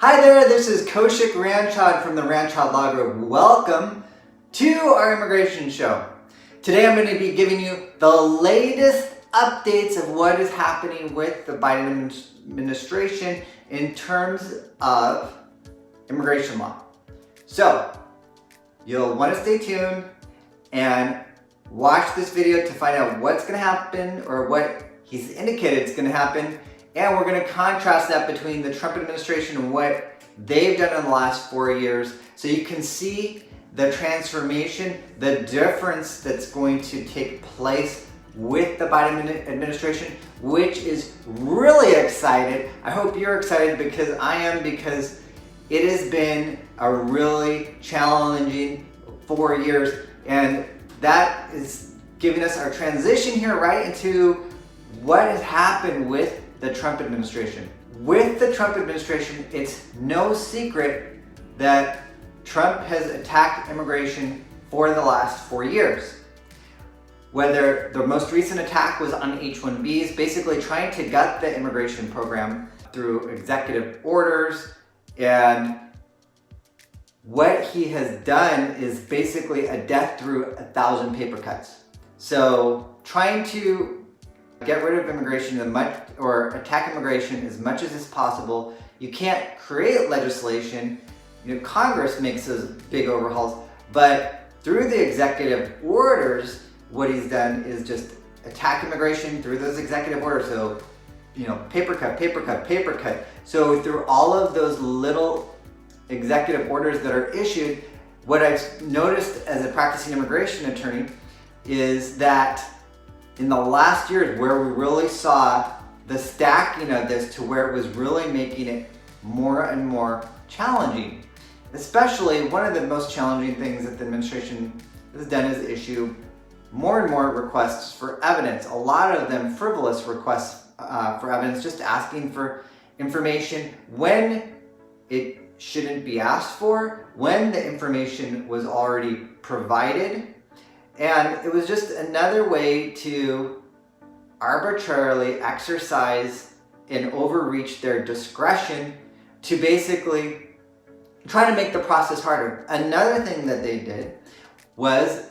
Hi there, this is Kaushik Ranchod from the Ranchod Law Group. Welcome to our immigration show. Today I'm going to be giving you the latest updates of what is happening with the Biden administration in terms of immigration law. So, you'll want to stay tuned and watch this video to find out what's going to happen or what he's indicated is going to happen. And we're going to contrast that between the Trump administration and what they've done in the last 4 years. So you can see the transformation, the difference that's going to take place with the Biden administration, which is really excited. I hope you're excited because I am, because it has been a really challenging 4 years. And that is giving us our transition here right into what has happened with the Trump administration. With the Trump administration, it's no secret that Trump has attacked immigration for the last 4 years. Whether the most recent attack was on H-1Bs, basically trying to gut the immigration program through executive orders, and what he has done is basically a death through 1,000 paper cuts. So trying to get rid of immigration or attack immigration as much as is possible. You can't create legislation. Congress makes those big overhauls, but through the executive orders, what he's done is just attack immigration through those executive orders. So, paper cut, paper cut, paper cut. So through all of those little executive orders that are issued, what I've noticed as a practicing immigration attorney is that in the last years where we really saw the stacking of this to where it was really making it more and more challenging. Especially one of the most challenging things that the administration has done is issue more and more requests for evidence. A lot of them frivolous requests for evidence, just asking for information when it shouldn't be asked for, when the information was already provided. And it was just another way to arbitrarily exercise and overreach their discretion to basically try to make the process harder. Another thing that they did was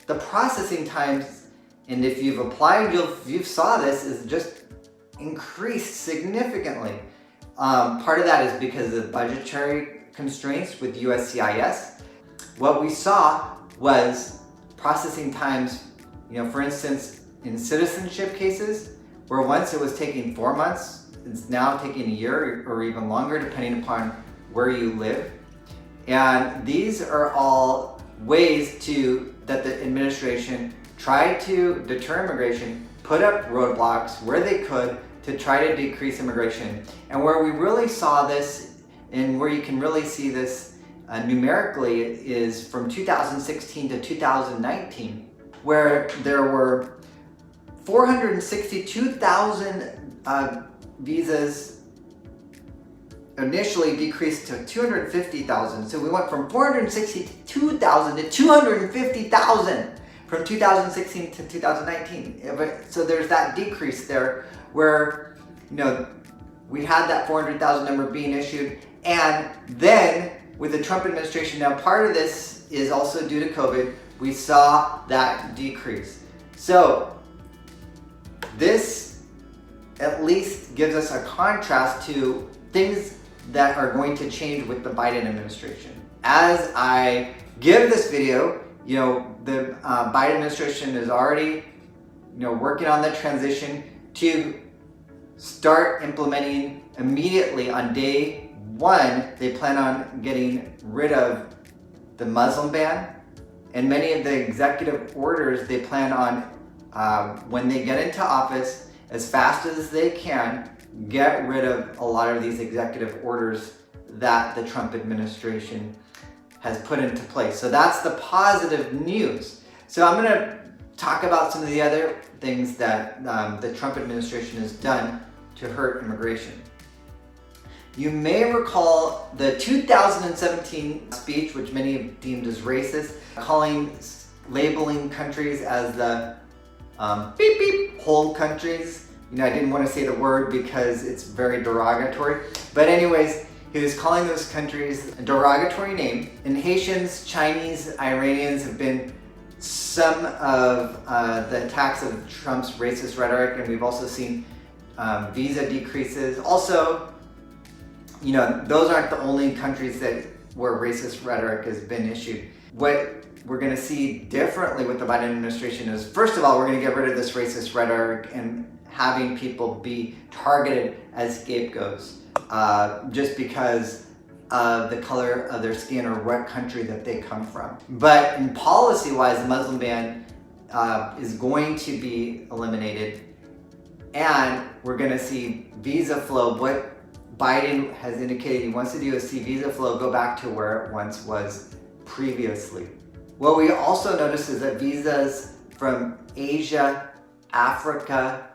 the processing times, and if you've applied, you saw this, is just increased significantly. Part of that is because of budgetary constraints with USCIS. What we saw was processing times, for instance, in citizenship cases, where once it was taking 4 months, it's now taking a year or even longer, depending upon where you live. And these are all ways that the administration tried to deter immigration, put up roadblocks where they could to try to decrease immigration. And where we really saw this, and where you can really see this numerically, is from 2016 to 2019, where there were 462,000 visas initially decreased to 250,000. So we went from 462,000 to 250,000 from 2016 to 2019. So there's that decrease there where, we had that 400,000 number being issued. And then with the Trump administration, now part of this is also due to COVID, we saw that decrease. So this at least gives us a contrast to things that are going to change with the Biden administration. As I give this video, the Biden administration is already, working on the transition to start implementing immediately on day one. They plan on getting rid of the Muslim ban, and many of the executive orders they plan on, when they get into office, as fast as they can, get rid of a lot of these executive orders that the Trump administration has put into place. So that's the positive news. So I'm going to talk about some of the other things that the Trump administration has done to hurt immigration. You may recall the 2017 speech, which many have deemed as racist, labeling countries as the beep beep hole countries. I didn't want to say the word because it's very derogatory. But anyways, He was calling those countries a derogatory name. And Haitians, Chinese, Iranians have been some of the attacks of Trump's racist rhetoric, and we've also seen visa decreases. Also, those aren't the only countries where racist rhetoric has been issued. What we're going to see differently with the Biden administration is, first of all, we're going to get rid of this racist rhetoric and having people be targeted as scapegoats just because of the color of their skin or what country that they come from. But in policy-wise, the Muslim ban is going to be eliminated, and we're going to see visa flow. What Biden has indicated he wants to do is see visa flow go back to where it once was previously. What we also notice is that visas from Asia, Africa,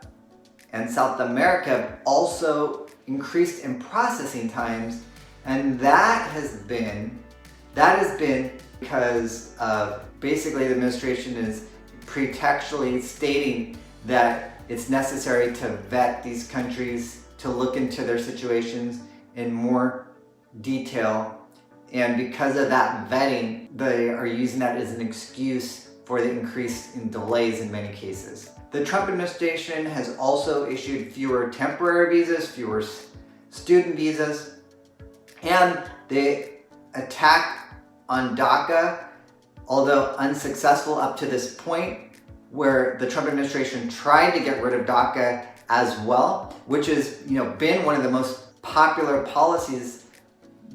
and South America also increased in processing times, and that has been because of basically the administration is pretextually stating that it's necessary to vet these countries, to look into their situations in more detail. And because of that vetting, they are using that as an excuse for the increase in delays in many cases. The Trump administration has also issued fewer temporary visas, fewer student visas, and the attack on DACA, although unsuccessful up to this point, where the Trump administration tried to get rid of DACA as well, which has been one of the most popular policies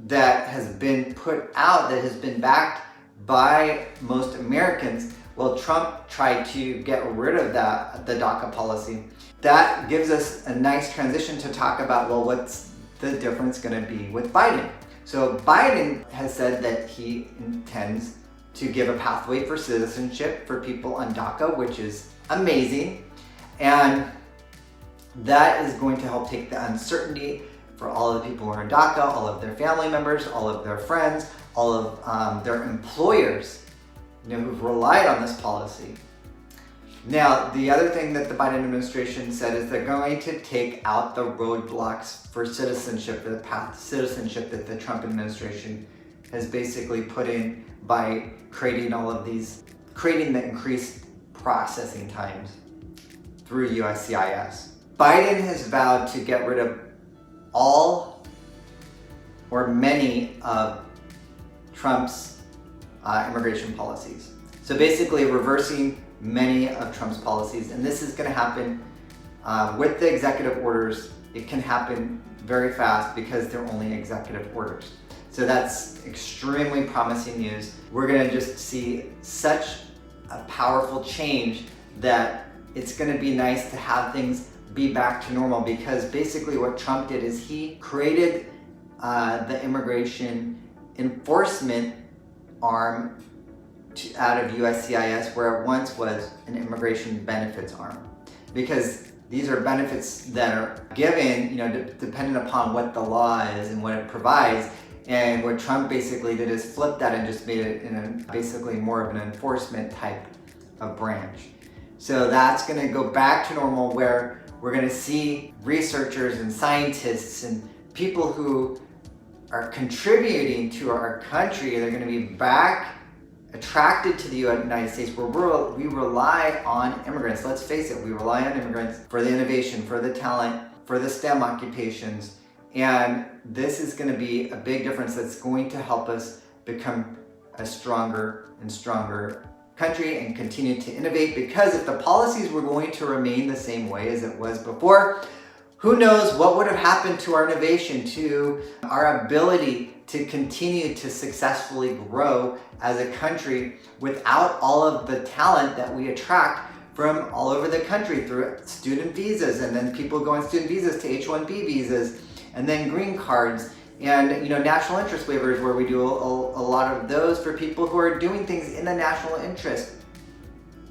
that has been put out, that has been backed by most Americans. Well, Trump tried to get rid of the DACA policy. That gives us a nice transition to talk about, well, what's the difference going to be with Biden? So Biden has said that he intends to give a pathway for citizenship for people on DACA, which is amazing. And that is going to help take the uncertainty for all of the people who are in DACA, all of their family members, all of their friends, all of their employers, who've relied on this policy. Now, the other thing that the Biden administration said is they're going to take out the roadblocks for citizenship, the path to citizenship that the Trump administration has basically put in by creating the increased processing times through USCIS. Biden has vowed to get rid of all or many of Trump's immigration policies. So basically reversing many of Trump's policies, and this is going to happen with the executive orders. It can happen very fast because they're only executive orders. So that's extremely promising news. We're going to just see such a powerful change that it's going to be nice to have things be back to normal, because basically what Trump did is he created the immigration enforcement arm out of USCIS, where it once was an immigration benefits arm, because these are benefits that are given, dependent upon what the law is and what it provides. And what Trump basically did is flip that and just made it in basically more of an enforcement type of branch. So that's going to go back to normal, where we're going to see researchers and scientists and people who are contributing to our country. They're going to be back attracted to the United States, where we rely on immigrants. Let's face it, we rely on immigrants for the innovation, for the talent, for the STEM occupations. And this is going to be a big difference that's going to help us become a stronger and stronger country and continue to innovate, because if the policies were going to remain the same way as it was before, who knows what would have happened to our innovation, to our ability to continue to successfully grow as a country without all of the talent that we attract from all over the country through student visas, and then people go on student visas to H-1B visas, and then green cards, and national interest waivers, where we do a lot of those for people who are doing things in the national interest.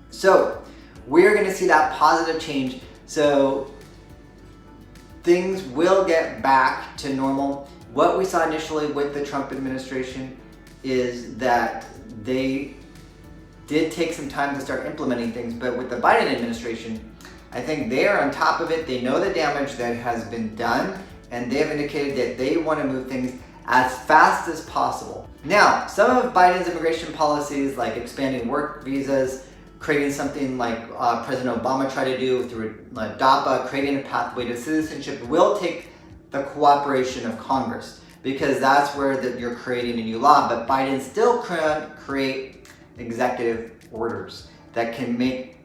So we're going to see that positive change. So things will get back to normal. What we saw initially with the Trump administration is that they did take some time to start implementing things, but with the Biden administration, I think they are on top of it. They know the damage that has been done, and they have indicated that they want to move things as fast as possible. Now, some of Biden's immigration policies, like expanding work visas, creating something like President Obama tried to do through DAPA, creating a pathway to citizenship, will take the cooperation of Congress, because that's where you're creating a new law. But Biden still can create executive orders that can make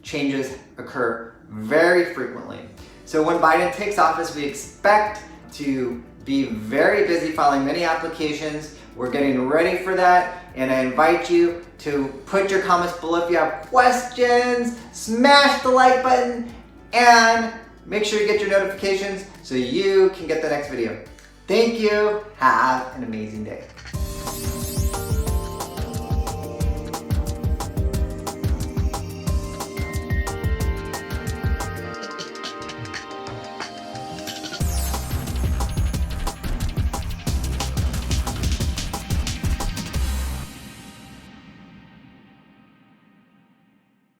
changes occur very frequently. So when Biden takes office, we expect to be very busy filing many applications. We're getting ready for that, and I invite you to put your comments below if you have questions, smash the like button, and make sure you get your notifications so you can get the next video. Thank you. Have an amazing day.